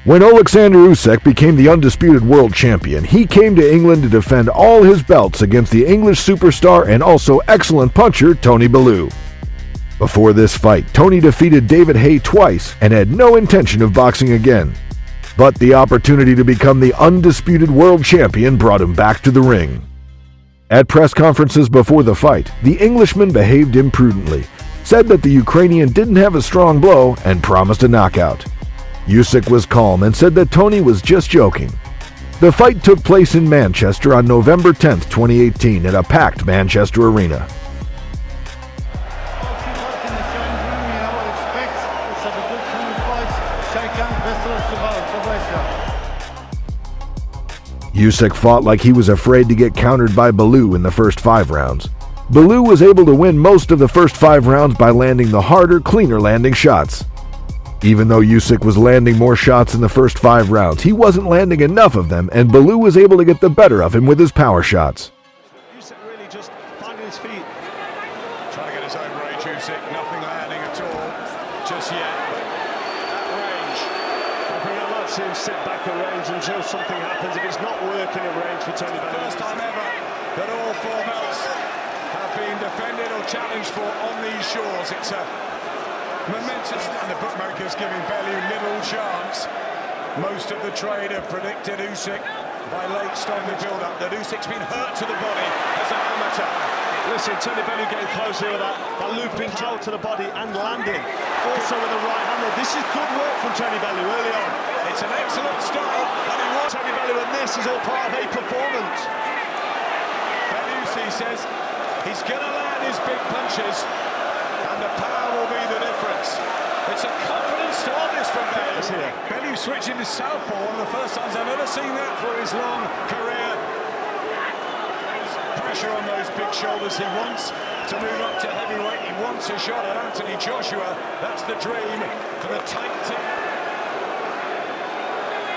When Oleksandr Usyk became the undisputed world champion, he came to England to defend all his belts against the English superstar and also excellent puncher Tony Bellew. Before this fight, Tony defeated David Haye twice and had no intention of boxing again. But the opportunity to become the undisputed world champion brought him back to the ring. At press conferences before the fight, the Englishman behaved imprudently, said that the Ukrainian didn't have a strong blow, and promised a knockout. Usyk was calm and said that Tony was just joking. The fight took place in Manchester on November 10, 2018 at a packed Manchester arena. Usyk fought like he was afraid to get countered by Bellew in the first 5 rounds. Bellew was able to win most of the first 5 rounds by landing the harder, cleaner landing shots. Even though Usyk was landing more shots in the first 5 rounds, he wasn't landing enough of them, and Bellew was able to get the better of him with his power shots. Usyk really just finding his feet. Trying to get his own range, Usyk, nothing landing at all just yet. At range. I think I'd like to see him sit back at range until something happens. If it's not working at range for Tony Bellew. First time ever that all 4 belts have been defended or challenged for on these shores. It's a momentous, and the bookmakers giving Bellew little chance. Most of the trade have predicted Usyk by late start the build-up that Usyk's been hurt to the body as an amateur. Listen, Tony Bellew getting close here with that looping power to the body and landing. Also with the right hand. This is good work from Tony Bellew early on. It's an excellent start, and he wants Tony Bellew, and this is all part of a performance. Bellew, he says, he's going to land his big punches, and the power will be the difference. It's a confident start this from Bellew. Bellew switching to southpaw, one of the first times I've ever seen that for his long career. Pressure on those big shoulders. He wants to move up to heavyweight. He wants a shot at Anthony Joshua. That's the dream for the tight tip.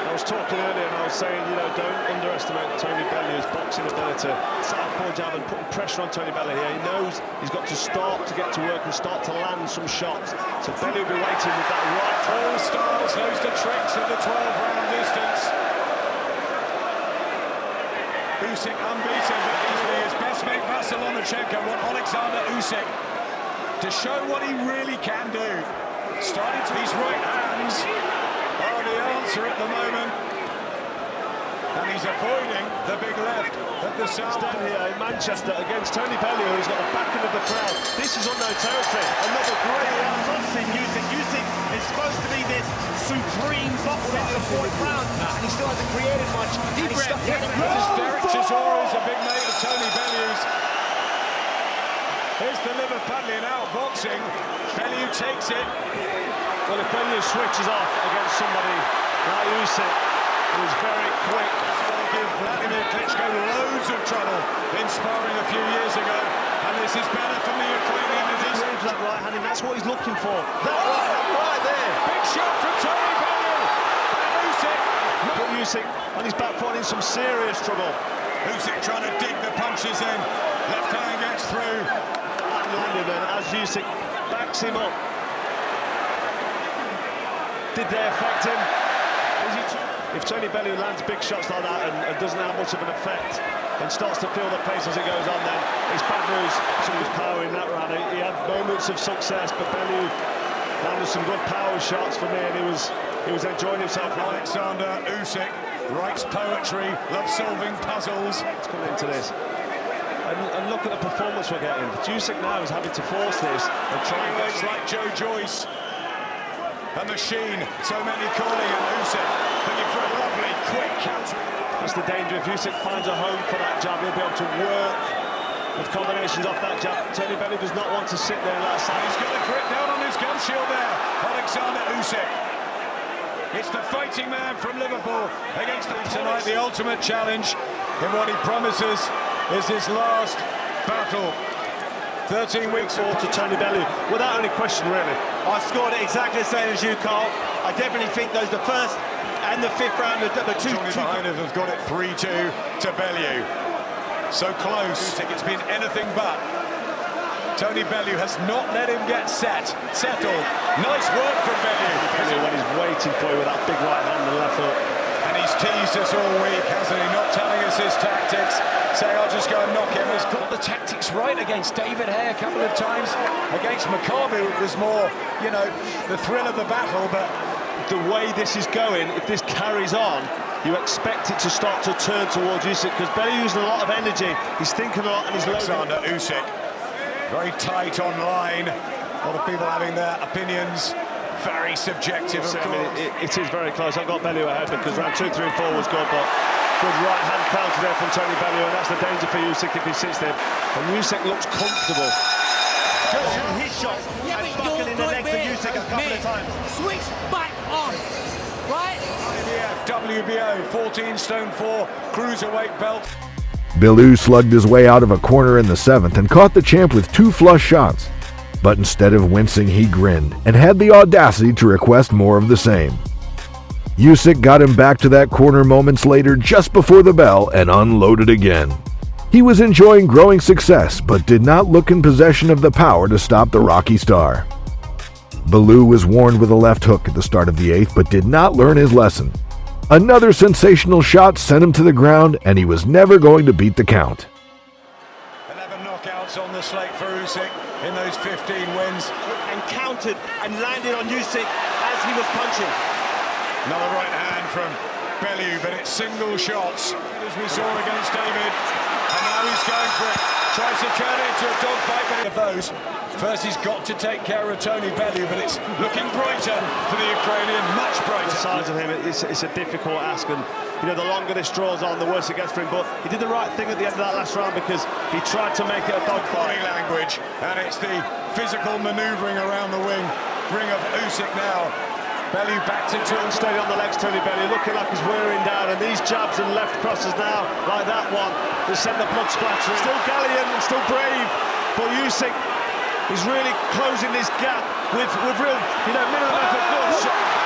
I was talking earlier and I was saying, you know, don't underestimate Tony Bellew's boxing ability. Southpaw jab and putting pressure on Tony Bellew here. He knows he's got to start to get to work and start to land some shots. So Bellew will be waiting with that right. All styles, knows the tricks of the 12-round distance. Usyk unbeaten, but easily his best mate Vasyl Lomachenko want Oleksandr Usyk to show what he really can do. Starting to these right hands are the answer at the moment. And he's avoiding the big left of the south. Down here in Manchester against Tony Bellew, who's got the backing of the crowd. This is unknown territory. Another great Usyk is supposed to be this supreme boxer in the 4th round, and he still hasn't created much. Derek Chisora is a big mate of Tony Bellew's. Here's the liver paddling out boxing. Bellew takes it. Well, if Bellew switches off against somebody like Usyk, who's very quick, it's going to give Vladimir Klitschko loads of trouble in sparring a few years ago, and this is better from the Ukrainian. that right hand, and that's what he's looking for. That right hand right there. Big shot from Tony Bellew. Usyk. Put Usyk on his back foot in some serious trouble. Usyk trying to dig the punches in. Left hand gets through. And landed then as Usyk backs him up. Did they affect him? If Tony Bellew lands big shots like that and doesn't have much of an effect and starts to feel the pace as it goes on, then it's bad news. Some of his power in that round. He had moments of success, but Bellew landed some good power shots for me, and he was enjoying himself. Oleksandr Usyk writes poetry, loves solving puzzles. Let's come into this. And look at the performance we're getting. Usyk now is having to force this and try and get like Joe Joyce. A machine, so many calling on Usyk, looking for a lovely, quick counter. That's the danger. If Usyk finds a home for that jab, he'll be able to work with combinations off that jab. Tony Bellew does not want to sit there like that. He's got a grip down on his gun shield there. Oleksandr Usyk. It's the fighting man from Liverpool against the tonight, the ultimate challenge in what he promises is his last battle. 13 weeks forward to Tony Bellew, without any question, really. I scored it exactly the same as you, Carl. I definitely think those the first and the fifth round, the two behind have got it 3-2 to Bellew. So close, it's been anything but. Tony Bellew has not let him get settled. Nice work from Bellew. Bellew when he's waiting for you with that big right hand and left hook. And he's teased us all week, hasn't he? Not telling us his tactics, saying I'll just go and knock him. He's got the tactics right against David Haye a couple of times. Against Makabu, it was more, you know, the thrill of the battle, but the way this is going, if this carries on, you expect it to start to turn towards Usyk, because Bellew using a lot of energy, he's thinking a lot, and he's Oleksandr Usyk, very tight on line. A lot of people having their opinions, very subjective, of course. I mean, it is very close. I've got Bellew ahead because round 2, 3 and 4 was good, but good right hand counter there from Tony Bellew, and that's the danger for Usyk if he sits there. And Usyk looks comfortable. His shot and buckling the leg for Usyk a couple of times. Switch back on, right? WBO 14 stone 4 cruiserweight belt. Bellew slugged his way out of a corner in the 7th and caught the champ with 2 flush shots. But instead of wincing, he grinned and had the audacity to request more of the same. Usyk got him back to that corner moments later just before the bell and unloaded again. He was enjoying growing success, but did not look in possession of the power to stop the Rocky star. Bellew was warned with a left hook at the start of the 8th, but did not learn his lesson. Another sensational shot sent him to the ground, and he was never going to beat the count. 11 knockouts on the slate for Usyk in those 15 wins. And countered and landed on Usyk as he was punching. Another right hand from Bellew, but it's single shots, as we saw against David. And now he's going for it. Tries to turn it into a dogfight, but of those. First he's got to take care of Tony Bellew, but it's looking brighter for the Ukrainian, much brighter. The size of him, it's a difficult ask, and you know, the longer this draws on, the worse it gets for him. But he did the right thing at the end of that last round because he tried to make it a dogfight. Body language, and it's the physical manoeuvring around the ring of Usyk now. Bellew back to two. Steady on the legs, Tony Bellew, looking like he's wearing down, and these jabs and left crosses now, like that one, to send the blood splattering. Still gallant and still brave, but Usyk is really closing this gap with real, you know, minimum effort. Good shot.